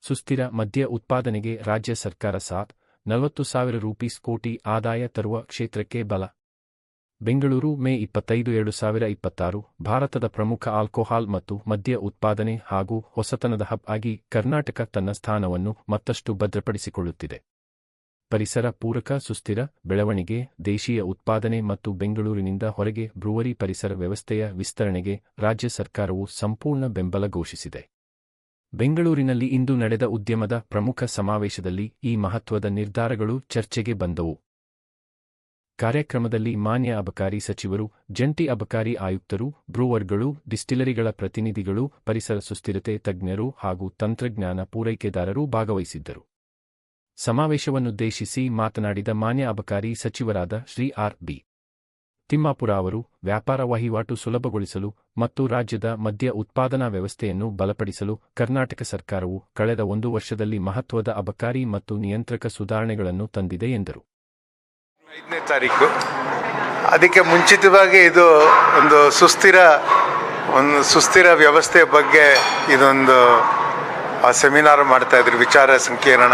ಸುಸ್ಥಿರ ಮದ್ಯ ಉತ್ಪಾದನೆಗೆ ರಾಜ್ಯ ಸರ್ಕಾರ ಸಾಥ್ 40,000 ರೂಪೀಸ್ ಕೋಟಿ ಆದಾಯ ತರುವ ಕ್ಷೇತ್ರಕ್ಕೆ ಬಲ. ಬೆಂಗಳೂರು ಮೇ 25, 2026 ಭಾರತದ ಪ್ರಮುಖ ಆಲ್ಕೋಹಾಲ್ ಮತ್ತು ಮದ್ಯ ಉತ್ಪಾದನೆ ಹಾಗೂ ಹೊಸತನದ ಹಬ್ ಆಗಿ ಕರ್ನಾಟಕ ತನ್ನ ಸ್ಥಾನವನ್ನು ಮತ್ತಷ್ಟು ಭದ್ರಪಡಿಸಿಕೊಳ್ಳುತ್ತಿದೆ. ಪರಿಸರ ಪೂರಕ ಸುಸ್ಥಿರ ಬೆಳವಣಿಗೆ, ದೇಶೀಯ ಉತ್ಪಾದನೆ ಮತ್ತು ಬೆಂಗಳೂರಿನಿಂದ ಹೊರಗೆ ಬ್ರೂವರಿ ಪರಿಸರ ವ್ಯವಸ್ಥೆಯ ವಿಸ್ತರಣೆಗೆ ರಾಜ್ಯ ಸರ್ಕಾರವು ಸಂಪೂರ್ಣ ಬೆಂಬಲ ಘೋಷಿಸಿದೆ. ಬೆಂಗಳೂರಿನಲ್ಲಿ ಇಂದು ನಡೆದ ಉದ್ಯಮದ ಪ್ರಮುಖ ಸಮಾವೇಶದಲ್ಲಿ ಈ ಮಹತ್ವದ ನಿರ್ಧಾರಗಳು ಚರ್ಚೆಗೆ ಬಂದವು. ಕಾರ್ಯಕ್ರಮದಲ್ಲಿ ಮಾನ್ಯ ಅಬಕಾರಿ ಸಚಿವರು, ಜಂಟಿ ಅಬಕಾರಿ ಆಯುಕ್ತರು, ಬ್ರೂವರ್ಗಳು, ಡಿಸ್ಟಿಲರಿಗಳ ಪ್ರತಿನಿಧಿಗಳು, ಪರಿಸರ ಸುಸ್ಥಿರತೆ ತಜ್ಞರು ಹಾಗೂ ತಂತ್ರಜ್ಞಾನ ಪೂರೈಕೆದಾರರು ಭಾಗವಹಿಸಿದ್ದರು. ಸಮಾವೇಶವನ್ನುದ್ದೇಶಿಸಿ ಮಾತನಾಡಿದ ಮಾನ್ಯ ಅಬಕಾರಿ ಸಚಿವರಾದ ಶ್ರೀ ಆರ್.ಬಿ. ತಿಮ್ಮಾಪುರ ಅವರು, ವ್ಯಾಪಾರ ವಹಿವಾಟು ಸುಲಭಗೊಳಿಸಲು ಮತ್ತು ರಾಜ್ಯದ ಮದ್ಯ ಉತ್ಪಾದನಾ ವ್ಯವಸ್ಥೆಯನ್ನು ಬಲಪಡಿಸಲು ಕರ್ನಾಟಕ ಸರ್ಕಾರವು ಕಳೆದ 1 ವರ್ಷದಲ್ಲಿ ಮಹತ್ವದ ಅಬಕಾರಿ ಮತ್ತು ನಿಯಂತ್ರಕ ಸುಧಾರಣೆಗಳನ್ನು ತಂದಿದೆ ಎಂದರು. 5ನೇ ತಾರೀಕು ಅದಕ್ಕೆ ಮುಂಚಿತವಾಗಿ ಇದು ಒಂದು ಸುಸ್ಥಿರ ವ್ಯವಸ್ಥೆಯ ಬಗ್ಗೆ ಇದೊಂದು ಸೆಮಿನಾರ್ ಮಾಡ್ತಾ ಇದ್ರು, ವಿಚಾರ ಸಂಕಿರಣ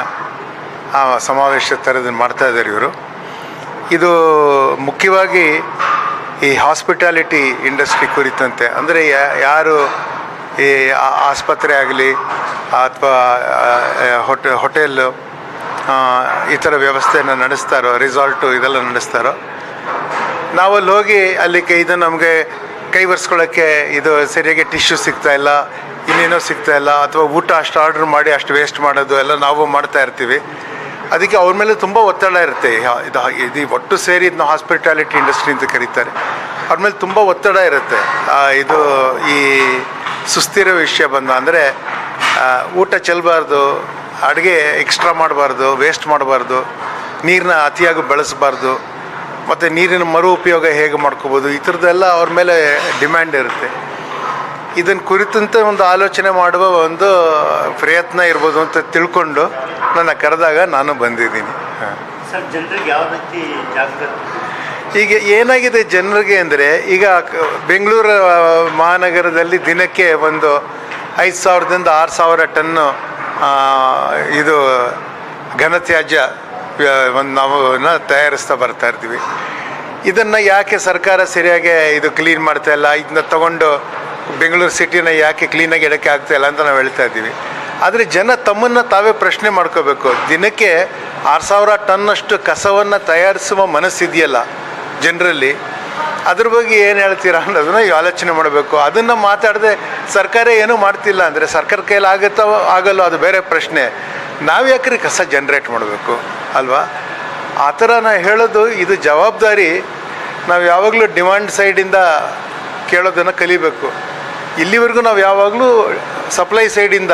ಸಮಾವೇಶ ಥರದನ್ನು ಮಾಡ್ತಾ ಇದ್ದಾರೆ ಇವರು. ಇದು ಮುಖ್ಯವಾಗಿ ಈ ಹಾಸ್ಪಿಟಾಲಿಟಿ ಇಂಡಸ್ಟ್ರಿ ಕುರಿತಂತೆ, ಅಂದರೆ ಯಾರು ಈ ಆಸ್ಪತ್ರೆ ಆಗಲಿ ಅಥವಾ ಹೋಟೆಲ್ಲು ಈ ಥರ ವ್ಯವಸ್ಥೆಯನ್ನು ನಡೆಸ್ತಾರೋ, ರೆಸಾರ್ಟು ಇದೆಲ್ಲ ನಡೆಸ್ತಾರೋ, ನಾವಲ್ಲಿ ಹೋಗಿ ಅಲ್ಲಿ ಇದು ನಮಗೆ ಕೈ ಒರೆಸ್ಕೊಳ್ಳೋಕ್ಕೆ ಇದು ಸರಿಯಾಗಿ ಟಿಶ್ಯೂ ಸಿಗ್ತಾಯಿಲ್ಲ, ಇನ್ನೇನೋ ಸಿಗ್ತಾಯಿಲ್ಲ, ಅಥವಾ ಊಟ ಅಷ್ಟು ಆರ್ಡ್ರ್ ಮಾಡಿ ಅಷ್ಟು ವೇಸ್ಟ್ ಮಾಡೋದು ಎಲ್ಲ ನಾವು ಮಾಡ್ತಾ ಇರ್ತೀವಿ. ಅದಕ್ಕೆ ಅವ್ರ ಮೇಲೆ ತುಂಬ ಒತ್ತಡ ಇರುತ್ತೆ. ಇದು ಒಟ್ಟು ಸೇರಿ ಇದನ್ನ ಹಾಸ್ಪಿಟಾಲಿಟಿ ಇಂಡಸ್ಟ್ರಿ ಅಂತ ಕರೀತಾರೆ. ಅವ್ರ ಮೇಲೆ ತುಂಬ ಒತ್ತಡ ಇರುತ್ತೆ. ಇದು ಈ ಸುಸ್ಥಿರ ವಿಷಯ ಅಂದರೆ ಊಟ ಚೆಲ್ಲಬಾರ್ದು, ಅಡುಗೆ ಎಕ್ಸ್ಟ್ರಾ ಮಾಡಬಾರ್ದು, ವೇಸ್ಟ್ ಮಾಡಬಾರ್ದು, ನೀರನ್ನ ಅತಿಯಾಗಿ ಬಳಸಬಾರ್ದು, ಮತ್ತು ನೀರಿನ ಮರು ಉಪಯೋಗ ಹೇಗೆ ಮಾಡ್ಕೋಬೋದು, ಈ ಥರದ್ದೆಲ್ಲ ಅವ್ರ ಮೇಲೆ ಡಿಮ್ಯಾಂಡ್ ಇರುತ್ತೆ. ಇದನ್ನು ಕುರಿತಂತೆ ಒಂದು ಆಲೋಚನೆ ಮಾಡುವ ಒಂದು ಪ್ರಯತ್ನ ಇರ್ಬೋದು ಅಂತ ತಿಳ್ಕೊಂಡು ನನ್ನ ಕರೆದಾಗ ನಾನು ಬಂದಿದ್ದೀನಿ. ಈಗ ಏನಾಗಿದೆ ಜನರಿಗೆ ಅಂದರೆ, ಈಗ ಬೆಂಗಳೂರು ಮಹಾನಗರದಲ್ಲಿ ದಿನಕ್ಕೆ ಒಂದು 5,000ದಿಂದ 6,000 ಟನ್ನು ಇದು ಘನತ್ಯಾಜ್ಯ ನಾವು ತಯಾರಿಸ್ತಾ ಬರ್ತಾ ಇರ್ತೀವಿ. ಇದನ್ನು ಯಾಕೆ ಸರ್ಕಾರ ಸರಿಯಾಗಿ ಇದು ಕ್ಲೀನ್ ಮಾಡ್ತಾ ಇಲ್ಲ, ಇದನ್ನ ತಗೊಂಡು ಬೆಂಗಳೂರು ಸಿಟಿನ ಯಾಕೆ ಕ್ಲೀನಾಗಿ ಇಡೋಕ್ಕೆ ಆಗ್ತಾಯಿಲ್ಲ ಅಂತ ನಾವು ಹೇಳ್ತಾ ಇದ್ದೀವಿ. ಆದರೆ ಜನ ತಮ್ಮನ್ನು ತಾವೇ ಪ್ರಶ್ನೆ ಮಾಡ್ಕೋಬೇಕು. ದಿನಕ್ಕೆ 6,000 ಟನ್ನಷ್ಟು ಕಸವನ್ನು ತಯಾರಿಸುವ ಮನಸ್ಸಿದೆಯಲ್ಲ ಜನರಲ್ಲಿ, ಅದ್ರ ಬಗ್ಗೆ ಏನು ಹೇಳ್ತೀರಾ ಅನ್ನೋದನ್ನ ಆಲೋಚನೆ ಮಾಡಬೇಕು. ಅದನ್ನು ಮಾತಾಡದೆ ಸರ್ಕಾರ ಏನೂ ಮಾಡ್ತಿಲ್ಲ ಅಂದರೆ ಸರ್ಕಾರ ಕೈಯಲ್ಲಿ ಆಗುತ್ತೋ ಆಗಲ್ಲೋ ಅದು ಬೇರೆ ಪ್ರಶ್ನೆ. ನಾವು ಯಾಕ್ರಿ ಕಸ ಜನ್ರೇಟ್ ಮಾಡಬೇಕು ಅಲ್ವಾ? ಆ ಥರ ನಾನು ಹೇಳೋದು, ಇದು ಜವಾಬ್ದಾರಿ ನಾವು ಯಾವಾಗಲೂ ಡಿಮಾಂಡ್ ಸೈಡಿಂದ ಕೇಳೋದನ್ನು ಕಲಿಬೇಕು. ಇಲ್ಲಿವರೆಗೂ ನಾವು ಯಾವಾಗಲೂ ಸಪ್ಲೈ ಸೈಡಿಂದ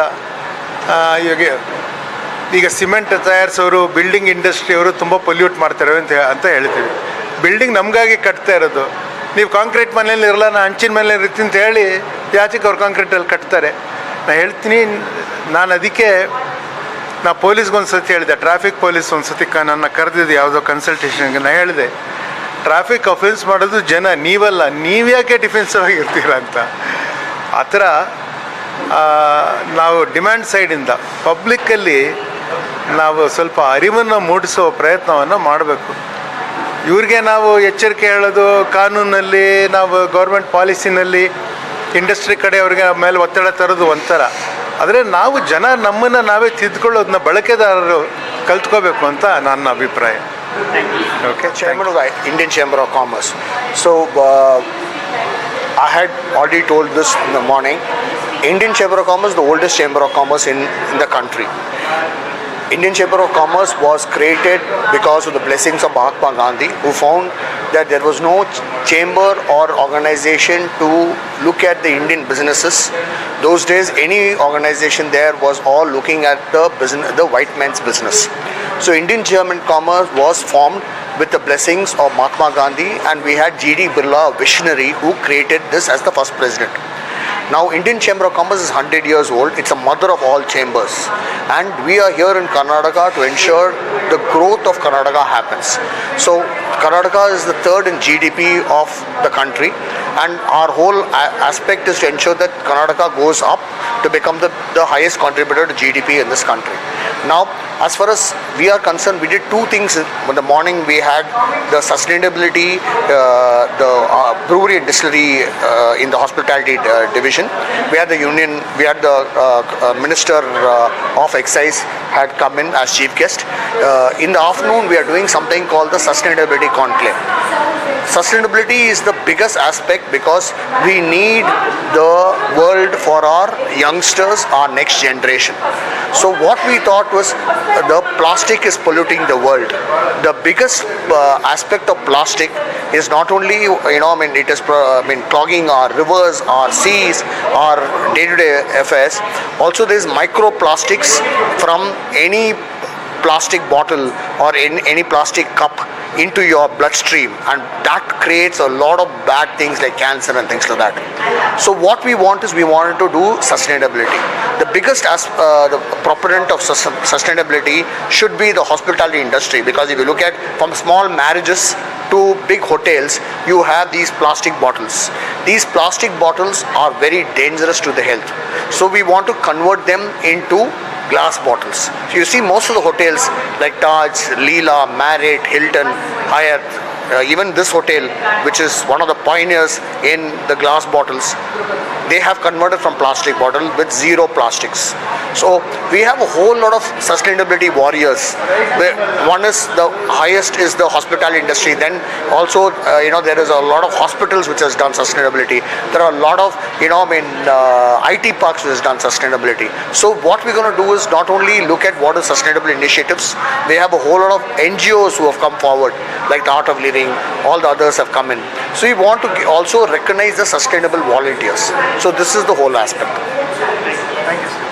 ಈಗ ಸಿಮೆಂಟ್ ತಯಾರಿಸೋರು, ಬಿಲ್ಡಿಂಗ್ ಇಂಡಸ್ಟ್ರಿಯವರು ತುಂಬ ಪೊಲ್ಯೂಟ್ ಮಾಡ್ತಾರೆ ಅಂತ ಹೇಳ್ತೀವಿ. ಬಿಲ್ಡಿಂಗ್ ನಮಗಾಗಿ ಕಟ್ತಾ ಇರೋದು. ನೀವು ಕಾಂಕ್ರೀಟ್ ಮನೇಲಿ ಇರಲ್ಲ, ನಾನು ಹಂಚಿನ ಮೇಲೆ ಇರ್ತೀನಿ ಅಂತ ಹೇಳಿ ಯಾಚಕ್ಕೆ ಅವ್ರು ಕಾಂಕ್ರೀಟಲ್ಲಿ ಕಟ್ತಾರೆ. ನಾನು ಹೇಳ್ತೀನಿ, ನಾನು ಅದಕ್ಕೆ ನಾ ಪೊಲೀಸ್ಗೊಂದು ಸತಿ ಹೇಳಿದೆ, ಟ್ರಾಫಿಕ್ ಪೊಲೀಸ್ ಒಂದು ಸತಿ ನನ್ನ ಕರೆದಿದ್ದು ಯಾವುದೋ ಕನ್ಸಲ್ಟೇಷನ್ಗೆ. ನಾನು ಹೇಳಿದೆ, ಟ್ರಾಫಿಕ್ ಅಫೆನ್ಸ್ ಮಾಡೋದು ಜನ, ನೀವಲ್ಲ, ನೀವ್ಯಾಕೆ ಡಿಫೆನ್ಸಿವ್ ಆಗಿರ್ತೀರ ಅಂತ. ಆ ಥರ ನಾವು ಡಿಮ್ಯಾಂಡ್ ಸೈಡಿಂದ ಪಬ್ಲಿಕ್ಕಲ್ಲಿ ನಾವು ಸ್ವಲ್ಪ ಅರಿವನ್ನು ಮೂಡಿಸೋ ಪ್ರಯತ್ನವನ್ನು ಮಾಡಬೇಕು. ಇವ್ರಿಗೆ ನಾವು ಎಚ್ಚರಿಕೆ ಹೇಳೋದು, ಕಾನೂನಲ್ಲಿ ನಾವು ಗೌರ್ಮೆಂಟ್ ಪಾಲಿಸಿನಲ್ಲಿ ಇಂಡಸ್ಟ್ರಿ ಕಡೆ ಅವ್ರಿಗೆ ಮೇಲೆ ಒತ್ತಡ ತರೋದು ಒಂಥರ. ಆದರೆ ನಾವು ಜನ ನಮ್ಮನ್ನು ನಾವೇ ತಿದ್ದುಕೊಳ್ಳೋದನ್ನ ಬಳಕೆದಾರರು ಕಲ್ತ್ಕೋಬೇಕು ಅಂತ ನನ್ನ ಅಭಿಪ್ರಾಯ. Okay, Chairman of the Indian Chamber of Commerce. So I had already told this in the morning. Indian Chamber of Commerce, the oldest chamber of commerce in the country. Indian Chamber of Commerce was created because of the blessings of Mahatma Gandhi, who found that there was no chamber or organization to look at the Indian businesses. Those days, any organization there was all looking at the white man's business. So Indian Chamber of Commerce was formed with the blessings of Mahatma Gandhi, and we had G.D. Birla, a visionary, who created this as the first president. Now, Indian Chamber of Commerce is 100 years old. It's a mother of all chambers. And we are here in Karnataka to ensure the growth of Karnataka happens. So, Karnataka is the third in GDP of the country, and our whole aspect is to ensure that Karnataka goes up to become the highest contributor to GDP in this country. Now, as far as we are concerned, we did two things. In the morning, we had the sustainability, the brewery and distillery in the hospitality division. We had the union, we had the Minister of Excise had come in as chief guest. In the afternoon, we are doing something called the Sustainability Conclave. Sustainability is the biggest aspect because we need the world for our youngsters, our next generation. So what we thought was the plastic is polluting the world. The biggest aspect of plastic is not only, it is clogging our rivers, our seas, our day-to-day affairs. Also, there is microplastics from any plastic bottle or in any plastic cup into your bloodstream, and that creates a lot of bad things like cancer and things like that. So what we want is we wanted to do sustainability. The biggest the proponent of sustainability should be the hospitality industry, because if you look at from small marriages to big hotels, you have these plastic bottles. These plastic bottles are very dangerous to the health. So we want to convert them into glass bottles. So you see most of the hotels like Taj, Leela, Marriott, Hilton, Hyatt, even this hotel, which is one of the pioneers in the glass bottles, they have converted from plastic bottle with zero plastics. So we have a whole lot of sustainability warriors. One is the highest is the hospitality industry. Then also there is a lot of hospitals which has done sustainability. There are a lot of IT parks which has done sustainability. So what we're going to do is not only look at what is sustainable initiatives. We have a whole lot of NGOs who have come forward, like the Art of Living. All the others have come in. So we want to also recognize the sustainable volunteers. So this is the whole aspect. Thank you, sir.